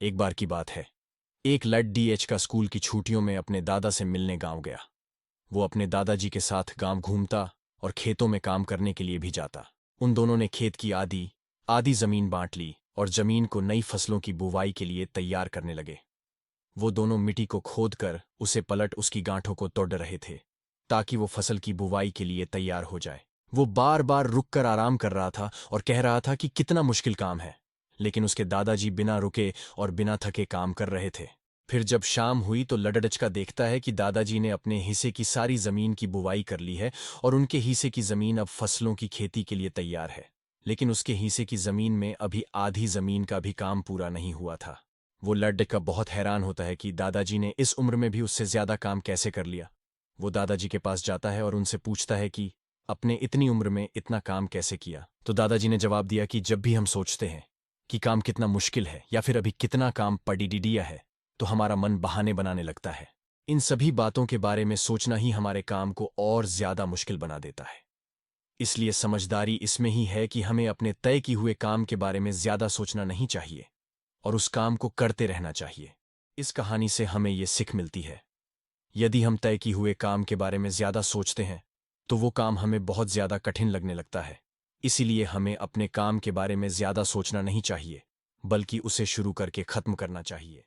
एक बार की बात है। एक लड़ डीएच का स्कूल की छुट्टियों में अपने दादा से मिलने गांव गया। वो अपने दादाजी के साथ गांव घूमता और खेतों में काम करने के लिए भी जाता। उन दोनों ने खेत की आधी आधी जमीन बांट ली और जमीन को नई फसलों की बुवाई के लिए तैयार करने लगे। वो दोनों मिट्टी को खोदकर उसे पलट उसकी गांठों को तोड़ रहे थे ताकि वो फसल की बुवाई के लिए तैयार हो जाए। वो बार बार रुककर आराम कर रहा था और कह रहा था कि कितना मुश्किल काम है, लेकिन उसके दादाजी बिना रुके और बिना थके काम कर रहे थे। फिर जब शाम हुई तो लडडचका देखता है कि दादाजी ने अपने हिस्से की सारी जमीन की बुवाई कर ली है और उनके हिस्से की जमीन अब फसलों की खेती के लिए तैयार है, लेकिन उसके हिस्से की जमीन में अभी आधी जमीन का भी काम पूरा नहीं हुआ था। वो लडडचका बहुत हैरान होता है कि दादाजी ने इस उम्र में भी उससे ज्यादा काम कैसे कर लिया। वो दादाजी के पास जाता है और उनसे पूछता है कि अपने इतनी उम्र में इतना काम कैसे किया। तो दादाजी ने जवाब दिया कि जब भी हम सोचते हैं कि काम कितना मुश्किल है या फिर अभी कितना काम पड़ीडिडिया है, तो हमारा मन बहाने बनाने लगता है। इन सभी बातों के बारे में सोचना ही हमारे काम को और ज्यादा मुश्किल बना देता है। इसलिए समझदारी इसमें ही है कि हमें अपने तय किए हुए काम के बारे में ज्यादा सोचना नहीं चाहिए और उस काम को करते रहना चाहिए। इस कहानी से हमें ये सीख मिलती है, यदि हम तय किए हुए काम के बारे में ज्यादा सोचते हैं तो वो काम हमें बहुत ज्यादा कठिन लगने लगता है। इसीलिए हमें अपने काम के बारे में ज्यादा सोचना नहीं चाहिए, बल्कि उसे शुरू करके खत्म करना चाहिए।